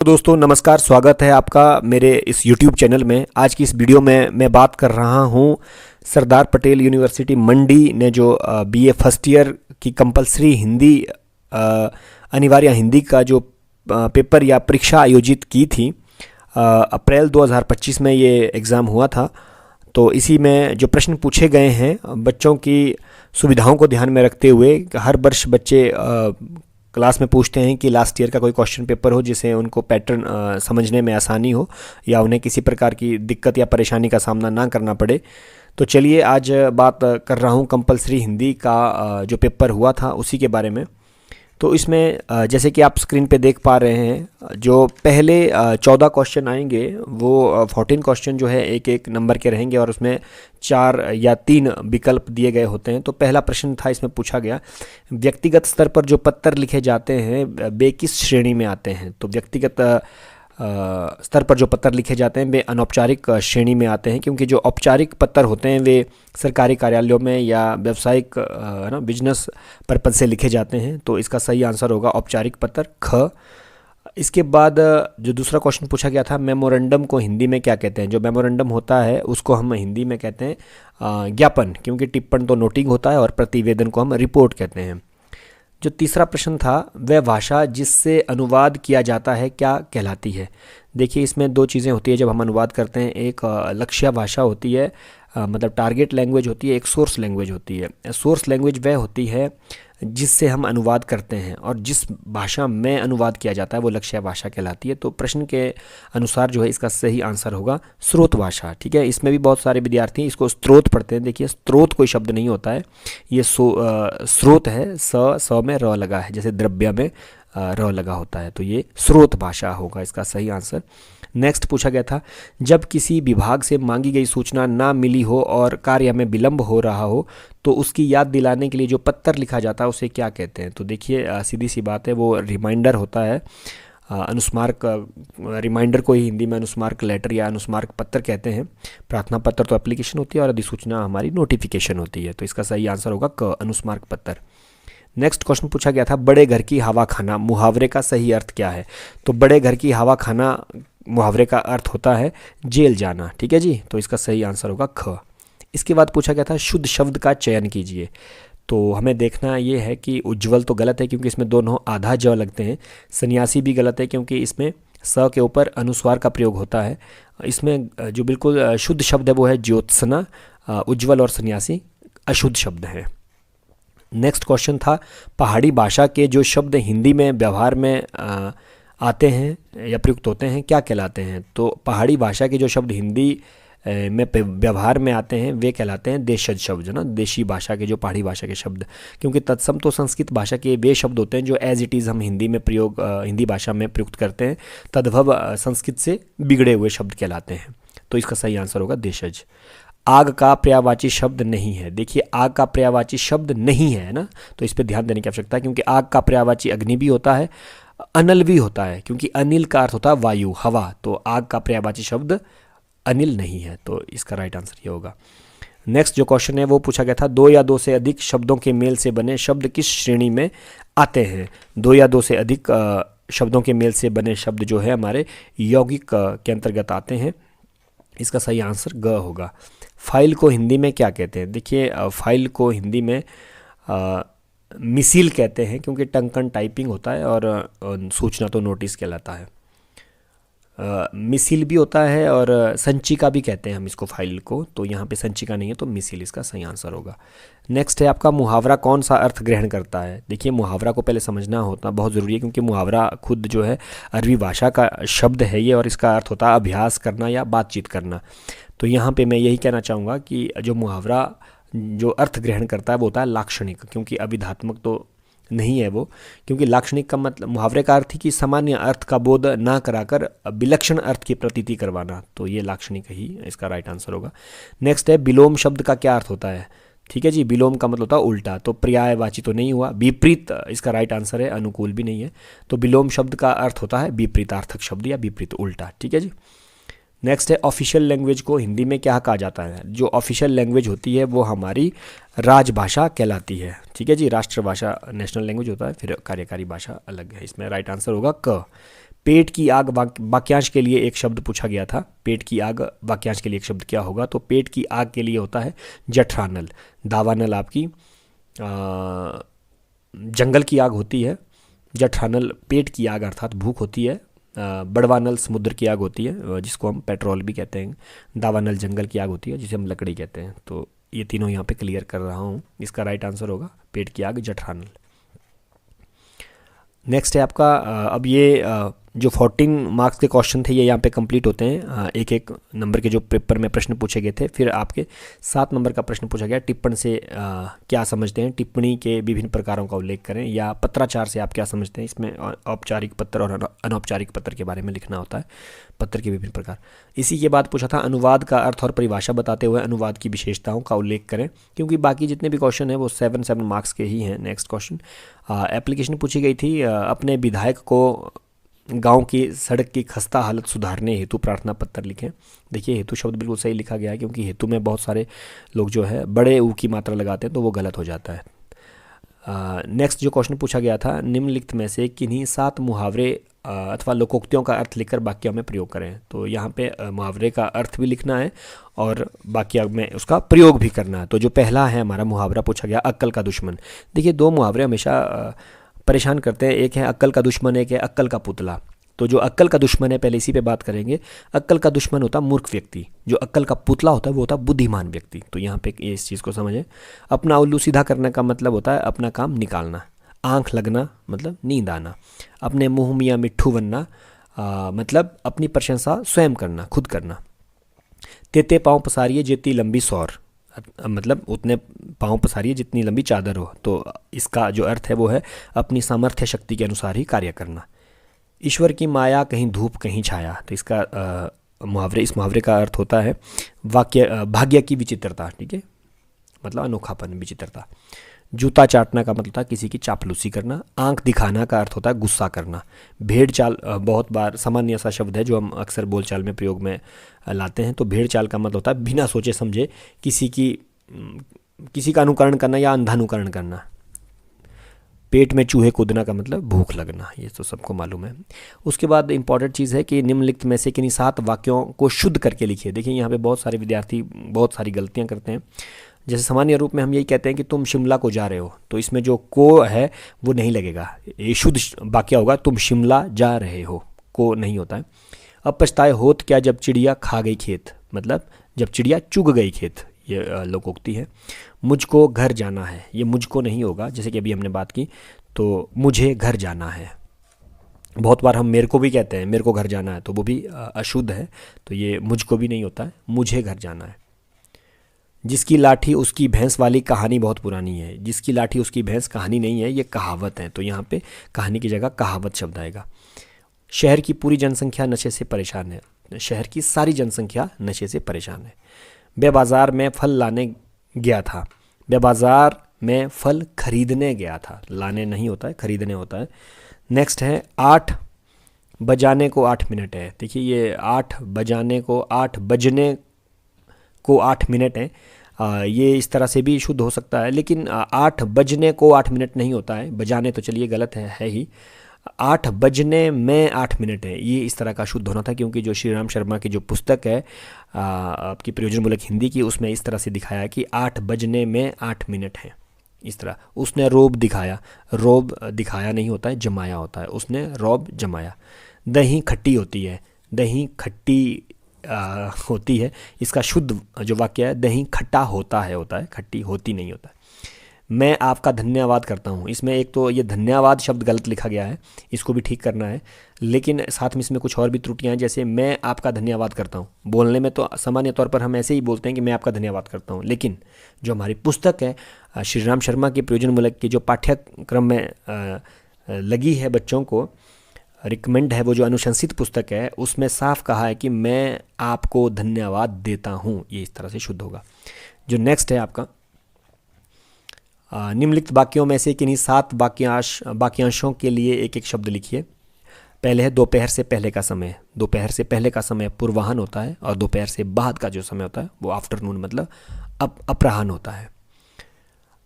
तो दोस्तों नमस्कार, स्वागत है आपका मेरे इस YouTube चैनल में। आज की इस वीडियो में मैं बात कर रहा हूँ सरदार पटेल यूनिवर्सिटी मंडी ने जो BA फर्स्ट ईयर की कंपलसरी हिंदी अनिवार्य हिंदी का जो पेपर या परीक्षा आयोजित की थी। अप्रैल 2025 में ये एग्ज़ाम हुआ था। तो इसी में जो प्रश्न पूछे गए हैं बच्चों की सुविधाओं को ध्यान में रखते हुए, हर वर्ष बच्चे क्लास में पूछते हैं कि लास्ट ईयर का कोई क्वेश्चन पेपर हो जिसे उनको पैटर्न समझने में आसानी हो या उन्हें किसी प्रकार की दिक्कत या परेशानी का सामना ना करना पड़े। तो चलिए आज बात कर रहा हूँ कंपलसरी हिंदी का जो पेपर हुआ था उसी के बारे में। तो इसमें जैसे कि आप स्क्रीन पे देख पा रहे हैं, जो पहले 14 क्वेश्चन आएंगे वो 14 क्वेश्चन जो है एक एक नंबर के रहेंगे और उसमें 4 या 3 विकल्प दिए गए होते हैं। तो पहला प्रश्न था, इसमें पूछा गया व्यक्तिगत स्तर पर जो पत्र लिखे जाते हैं वे किस श्रेणी में आते हैं। तो व्यक्तिगत स्तर पर जो पत्र लिखे जाते हैं वे अनौपचारिक श्रेणी में आते हैं, क्योंकि जो औपचारिक पत्र होते हैं वे सरकारी कार्यालयों में या व्यावसायिक बिजनेस पर्पज से लिखे जाते हैं। तो इसका सही आंसर होगा औपचारिक पत्र ख। इसके बाद जो दूसरा क्वेश्चन पूछा गया था, मेमोरेंडम को हिंदी में क्या कहते हैं। जो मेमोरेंडम होता है उसको हम हिंदी में कहते हैं ज्ञापन, क्योंकि टिप्पण तो नोटिंग होता है और प्रतिवेदन को हम रिपोर्ट कहते हैं। जो तीसरा प्रश्न था, वह भाषा जिससे अनुवाद किया जाता है क्या कहलाती है। देखिए इसमें दो चीज़ें होती है जब हम अनुवाद करते हैं। एक लक्ष्य भाषा होती है, मतलब टारगेट लैंग्वेज होती है, एक सोर्स लैंग्वेज होती है। सोर्स लैंग्वेज वह होती है जिससे हम अनुवाद करते हैं, और जिस भाषा में अनुवाद किया जाता है वो लक्ष्य भाषा कहलाती है। तो प्रश्न के अनुसार जो है इसका सही आंसर होगा स्रोत भाषा। ठीक है, इसमें भी बहुत सारे विद्यार्थी इसको स्रोत पढ़ते हैं। देखिए स्रोत कोई शब्द नहीं होता है, ये स्रोत है। स में र लगा है, जैसे द्रव्य में र लगा होता है, तो ये स्रोत भाषा होगा इसका सही आंसर। नेक्स्ट पूछा गया था, जब किसी विभाग से मांगी गई सूचना ना मिली हो और कार्य में विलंब हो रहा हो तो उसकी याद दिलाने के लिए जो पत्र लिखा जाता है उसे क्या कहते हैं। तो देखिए सीधी सी बात है, वो रिमाइंडर होता है। अनुस्मारक रिमाइंडर को ही हिंदी में अनुस्मारक लेटर या अनुस्मारक पत्र कहते हैं। प्रार्थना पत्र तो एप्लीकेशन होती है और अधिसूचना हमारी नोटिफिकेशन होती है। तो इसका सही आंसर होगा क, अनुस्मारक पत्र। नेक्स्ट क्वेश्चन पूछा गया था, बड़े घर की हवा खाना मुहावरे का सही अर्थ क्या है। तो बड़े घर की हवा खाना मुहावरे का अर्थ होता है जेल जाना। ठीक है जी, तो इसका सही आंसर होगा ख। इसके बाद पूछा गया था, शुद्ध शब्द का चयन कीजिए। तो हमें देखना ये है कि उज्ज्वल तो गलत है क्योंकि इसमें दोनों आधा ज लगते हैं। सन्यासी भी गलत है क्योंकि इसमें स के ऊपर अनुस्वार का प्रयोग होता है। इसमें जो बिल्कुल शुद्ध शब्द है वो है ज्योत्सना। उज्ज्वल और सन्यासी अशुद्ध शब्द हैं। नेक्स्ट क्वेश्चन था, पहाड़ी भाषा के जो शब्द हिंदी में व्यवहार में आते हैं या प्रयुक्त होते हैं क्या कहलाते हैं। तो पहाड़ी भाषा के जो शब्द हिंदी में व्यवहार में आते हैं वे कहलाते हैं देशज शब्द, ना देशी भाषा के जो पहाड़ी भाषा के शब्द, क्योंकि तत्सम तो संस्कृत भाषा के वे शब्द होते हैं जो एज इट इज़ हम हिंदी में प्रयोग हिंदी भाषा में प्रयुक्त करते हैं, तद्भव संस्कृत से बिगड़े हुए शब्द कहलाते हैं। तो इसका सही आंसर होगा देशज। आग का पर्यायवाची शब्द नहीं है। देखिए आग का पर्यायवाची शब्द नहीं है ना, तो इस पर ध्यान देने की आवश्यकता है, क्योंकि आग का पर्यायवाची अग्नि भी होता है, अनल भी होता है, क्योंकि अनिल का अर्थ होता है वायु, हवा। तो आग का पर्यायवाची शब्द अनिल नहीं है, तो इसका राइट आंसर ये होगा। नेक्स्ट जो क्वेश्चन है वो पूछा गया था, दो या दो से अधिक शब्दों के मेल से बने शब्द किस श्रेणी में आते हैं। दो या दो से अधिक शब्दों के मेल से बने शब्द जो है हमारे यौगिक के अंतर्गत आते हैं। इसका सही आंसर ग होगा। फाइल को हिंदी में क्या कहते हैं। देखिए फाइल को हिंदी में मिसिल कहते हैं, क्योंकि टंकन टाइपिंग होता है और सूचना तो नोटिस कहलाता है। मिसिल भी होता है और संचिका भी कहते हैं हम इसको फाइल को, तो यहाँ पे संचिका नहीं है तो मिसिल इसका सही आंसर होगा। नेक्स्ट है आपका, मुहावरा कौन सा अर्थ ग्रहण करता है। देखिए मुहावरा को पहले समझना होता बहुत ज़रूरी है, क्योंकि मुहावरा खुद जो है अरबी भाषा का शब्द है ये, और इसका अर्थ होता है अभ्यास करना या बातचीत करना। तो यहाँ पे मैं यही कहना चाहूँगा कि जो मुहावरा जो अर्थ ग्रहण करता है वो होता है लाक्षणिक, क्योंकि अभिधात्मक तो नहीं है वो, क्योंकि लाक्षणिक का मतलब मुहावरे का अर्थ ही कि सामान्य अर्थ का बोध ना कराकर विलक्षण अर्थ की प्रतीति करवाना। तो ये लाक्षणिक ही इसका राइट आंसर होगा। नेक्स्ट है, विलोम शब्द का क्या अर्थ होता है। ठीक है जी, विलोम का मतलब होता है उल्टा, तो पर्यायवाची तो नहीं हुआ। विपरीत इसका राइट आंसर है, अनुकूल भी नहीं है। तो विलोम शब्द का अर्थ होता है विपरीतार्थक शब्द या विपरीत उल्टा। ठीक है जी। नेक्स्ट है, ऑफिशियल लैंग्वेज को हिंदी में क्या कहा जाता है। जो ऑफिशियल लैंग्वेज होती है वो हमारी राजभाषा कहलाती है। ठीक है जी, राष्ट्रभाषा नेशनल लैंग्वेज होता है, फिर कार्यकारी भाषा अलग है। इसमें राइट आंसर होगा क। पेट की आग वाक्यांश के लिए एक शब्द पूछा गया था। पेट की आग वाक्यांश के लिए एक शब्द क्या होगा? तो पेट की आग के लिए होता है जठरानल। दावानल आपकी जंगल की आग होती है। जठरानल पेट की आग अर्थात भूख होती है। बड़वानल समुद्र की आग होती है जिसको हम पेट्रोल भी कहते हैं। दावानल जंगल की आग होती है जिसे हम लकड़ी कहते हैं। तो ये तीनों यहाँ पे क्लियर कर रहा हूँ। इसका राइट आंसर होगा पेट की आग जठरानल। नेक्स्ट है आपका अब ये जो 14 मार्क्स के क्वेश्चन थे ये यहाँ पे कंप्लीट होते हैं। एक एक नंबर के जो पेपर में प्रश्न पूछे गए थे, फिर आपके 7 नंबर का प्रश्न पूछा गया टिप्पण से क्या समझते हैं, टिप्पणी के विभिन्न प्रकारों का उल्लेख करें, या पत्राचार से आप क्या समझते हैं। इसमें औपचारिक पत्र और अनौपचारिक पत्र के बारे में लिखना होता है, पत्र के विभिन्न प्रकार। इसी के बाद पूछा था अनुवाद का अर्थ और परिभाषा बताते हुए अनुवाद की विशेषताओं का उल्लेख करें, क्योंकि बाकी जितने भी क्वेश्चन हैं वो 7 मार्क्स के ही हैं। नेक्स्ट क्वेश्चन एप्लीकेशन पूछी गई थी अपने विधायक को गांव की सड़क की खस्ता हालत सुधारने हेतु प्रार्थना पत्र लिखें। देखिए हेतु शब्द बिल्कुल सही लिखा गया है, क्योंकि हेतु में बहुत सारे लोग जो है बड़े ऊ की मात्रा लगाते हैं तो वो गलत हो जाता है। नेक्स्ट जो क्वेश्चन पूछा गया था निम्नलिखित में से किन्हीं 7 मुहावरे अथवा लोकोक्तियों का अर्थ लिखकर वाक्य में प्रयोग करें। तो यहाँ पे मुहावरे का अर्थ भी लिखना है और वाक्य में उसका प्रयोग भी करना है। तो जो पहला है हमारा मुहावरा पूछा गया अक्ल का दुश्मन। देखिए 2 मुहावरे हमेशा परेशान करते हैं, एक है अक्ल का दुश्मन, एक है अक्ल का पुतला। तो जो अक्ल का दुश्मन है पहले इसी पे बात करेंगे। अक्ल का दुश्मन होता मूर्ख व्यक्ति, जो अक्ल का पुतला होता है वो होता बुद्धिमान व्यक्ति। तो यहाँ पे इस चीज़ को समझें। अपना उल्लू सीधा करने का मतलब होता है अपना काम निकालना। आंख लगना मतलब नींद आना। अपने मुँह मियाँ मिट्ठू बनना मतलब अपनी प्रशंसा स्वयं करना, खुद करना। तेते पाँव पसारिए जेती लंबी सौर, मतलब उतने पाँव पसारिए जितनी लंबी चादर हो। तो इसका जो अर्थ है वो है अपनी सामर्थ्य शक्ति के अनुसार ही कार्य करना। ईश्वर की माया कहीं धूप कहीं छाया। तो इसका इस मुहावरे का अर्थ होता है भाग्य की विचित्रता। ठीक है, मतलब अनोखापन, विचित्रता। जूता चाटना का मतलब होता है किसी की चापलूसी करना। आंख दिखाना का अर्थ होता है गुस्सा करना। भेड़ चाल बहुत बार सामान्य सा शब्द है जो हम अक्सर बोलचाल में प्रयोग में लाते हैं। तो भेड़ चाल का मतलब होता है बिना सोचे समझे किसी का अनुकरण करना या अंधानुकरण करना। पेट में चूहे कूदना का मतलब भूख लगना, ये तो सबको मालूम है। उसके बाद इंपॉर्टेंट चीज़ है कि निम्नलिखित में से किन्हीं 7 वाक्यों को शुद्ध करके लिखिए। देखिए यहाँ पे बहुत सारे विद्यार्थी बहुत सारी गलतियाँ करते हैं। जैसे सामान्य रूप में हम यही कहते हैं कि तुम शिमला को जा रहे हो, तो इसमें जो को है वो नहीं लगेगा, ये शुद्ध वाक्य होगा तुम शिमला जा रहे हो, को नहीं होता है। अब पछताए होत क्या जब चिड़िया खा गई खेत, मतलब जब चिड़िया चुग गई खेत, ये लोकोक्ति है। मुझको घर जाना है, ये मुझको नहीं होगा, जैसे कि अभी हमने बात की। तो मुझे घर जाना है। बहुत बार हम मेरे को भी कहते हैं, मेरे को घर जाना है, तो वो भी अशुद्ध है। तो ये मुझको भी नहीं होता है, मुझे घर जाना है। जिसकी लाठी उसकी भैंस वाली कहानी बहुत पुरानी है। जिसकी लाठी उसकी भैंस कहानी नहीं है, ये कहावत है। तो यहाँ पे कहानी की जगह कहावत शब्द आएगा। शहर की पूरी जनसंख्या नशे से परेशान है। शहर की सारी जनसंख्या नशे से परेशान है। मैं बाज़ार में फल लाने गया था। मैं बाज़ार में फल खरीदने गया था। लाने नहीं होता है, खरीदने होता है। नेक्स्ट है 8 बजाने को 8 मिनट है। देखिए ये 8 बजाने को 8 बजने को 8 मिनट है। ये इस तरह से भी शुद्ध हो सकता है, लेकिन 8 बजने को 8 मिनट नहीं होता है। बजाने तो चलिए गलत है ही। 8 बजने में 8 मिनट है, ये इस तरह का शुद्ध होना था, क्योंकि जो श्री राम शर्मा की जो पुस्तक है आपकी प्रयोजनमूलक हिंदी की, उसमें इस तरह से दिखाया कि 8 बजने में 8 मिनट है। इस तरह उसने रोब दिखाया, रोब दिखाया नहीं होता है, जमाया होता है। उसने रोब जमाया। दही खट्टी होती है, दही खट्टी होती है। इसका शुद्ध जो वाक्य है दही खट्टा होता है, खट्टी होती नहीं होता है। मैं आपका धन्यवाद करता हूँ, इसमें एक तो ये धन्यवाद शब्द गलत लिखा गया है, इसको भी ठीक करना है। लेकिन साथ में इसमें कुछ और भी त्रुटियाँ हैं, जैसे मैं आपका धन्यवाद करता हूँ। बोलने में तो सामान्य तौर पर हम ऐसे ही बोलते हैं कि मैं आपका धन्यवाद करता हूँ, लेकिन जो हमारी पुस्तक है श्री राम शर्मा की प्रयोजनमूलक की जो पाठ्यक्रम में लगी है, बच्चों को रिकमेंड है, वो जो अनुशंसित पुस्तक है, उसमें साफ कहा है कि मैं आपको धन्यवाद देता हूँ। ये इस तरह से शुद्ध होगा। जो नेक्स्ट है आपका निम्नलिखित वाक्यों में से किन्हीं 7 वाक्यांशों के लिए एक एक शब्द लिखिए। पहले है दोपहर से पहले का समय। दोपहर से पहले का समय पूर्वाह्न होता है, और दोपहर से बाद का जो समय होता है वो आफ्टरनून मतलब अपराह्न होता है।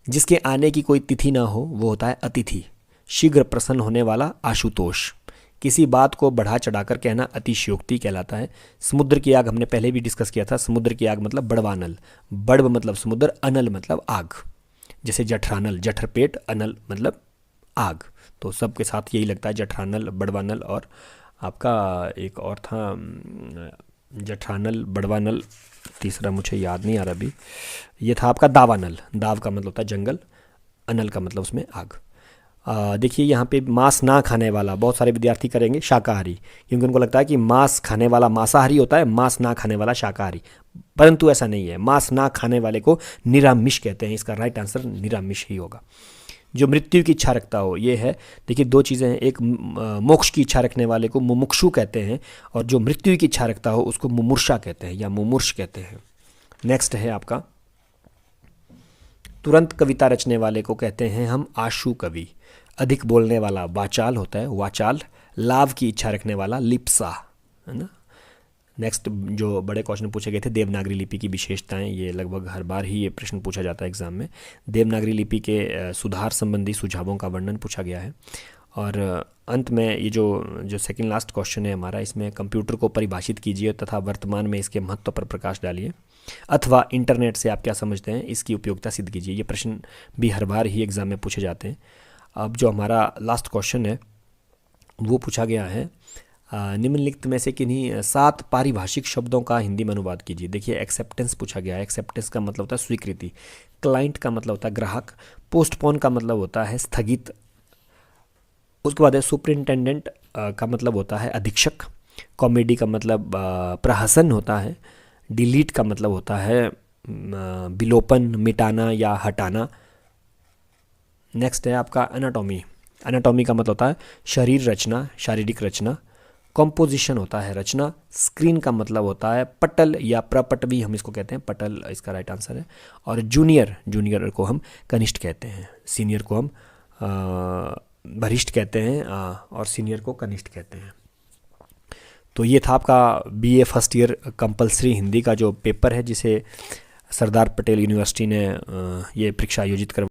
जिसके आने की कोई तिथि ना हो वो होता है अतिथि। शीघ्र प्रसन्न होने वाला आशुतोष। किसी बात को बढ़ा चढ़ाकर कहना अतिशयोक्ति कहलाता है। समुद्र की आग हमने पहले भी डिस्कस किया था, समुद्र की आग मतलब बड़वानल, बड़व मतलब समुद्र, अनल मतलब आग, जैसे जठरानल, जठरपेट, अनल मतलब आग। तो सबके साथ यही लगता है, जठरानल, बड़वानल, और आपका एक और था जठरानल, बड़वानल, तीसरा मुझे याद नहीं आ रहा अभी, ये था आपका दावानल। दाव का मतलब होता है जंगल, अनल का मतलब उसमें आग। देखिए यहाँ पे मांस ना खाने वाला, बहुत सारे विद्यार्थी करेंगे शाकाहारी, क्योंकि उनको लगता है कि मांस खाने वाला मांसाहारी होता है, मांस ना खाने वाला शाकाहारी, परंतु ऐसा नहीं है। मांस ना खाने वाले को निरामिष कहते हैं, इसका राइट आंसर निरामिष ही होगा। जो मृत्यु की इच्छा रखता हो, ये है, देखिए दो चीज़ें हैं, एक मोक्ष की इच्छा रखने वाले को मुमुक्षु कहते हैं, और जो मृत्यु की इच्छा रखता हो उसको मुमूर्षा कहते हैं या मुमूर्ष कहते हैं। नेक्स्ट है आपका, तुरंत कविता रचने वाले को कहते हैं हम आशु कवि। अधिक बोलने वाला वाचाल होता है, वाचाल। लाभ की इच्छा रखने वाला लिप्सा, है ना। नेक्स्ट जो बड़े क्वेश्चन पूछे गए थे, देवनागरी लिपि की विशेषताएं, ये लगभग हर बार ही ये प्रश्न पूछा जाता है एग्जाम में। देवनागरी लिपि के सुधार संबंधी सुझावों का वर्णन पूछा गया है। और अंत में ये जो सेकंड लास्ट क्वेश्चन है हमारा, इसमें कंप्यूटर को परिभाषित कीजिए तथा वर्तमान में इसके महत्व पर प्रकाश डालिए, अथवा इंटरनेट से आप क्या समझते हैं इसकी उपयोगिता सिद्ध कीजिए। ये प्रश्न भी हर बार ही एग्जाम में पूछे जाते हैं। अब जो हमारा लास्ट क्वेश्चन है वो पूछा गया है, निम्नलिखित में से किन्हीं 7 पारिभाषिक शब्दों का हिंदी में अनुवाद कीजिए। देखिए एक्सेप्टेंस पूछा गया है। एक्सेप्टेंस का मतलब होता है स्वीकृति, क्लाइंट का मतलब होता है ग्राहक, पोस्टपोन का मतलब होता है स्थगित, उसके बाद है सुपरिंटेंडेंट का मतलब होता है अधीक्षक, कॉमेडी का मतलब प्रहसन होता है, डिलीट का मतलब होता है विलोपन, मिटाना या हटाना। नेक्स्ट है आपका एनाटॉमी। एनाटॉमी का मतलब होता है शरीर रचना, शारीरिक रचना। कॉम्पोजिशन होता है रचना। स्क्रीन का मतलब होता है पटल या प्रपट भी हम इसको कहते हैं, पटल इसका राइट आंसर है। और जूनियर को हम कनिष्ठ कहते हैं, सीनियर को हम वरिष्ठ कहते हैं, और सीनियर को कनिष्ठ कहते हैं। तो ये था आपका BA first year compulsory Hindi का जो पेपर है, जिसे सरदार पटेल यूनिवर्सिटी ने ये परीक्षा आयोजित कर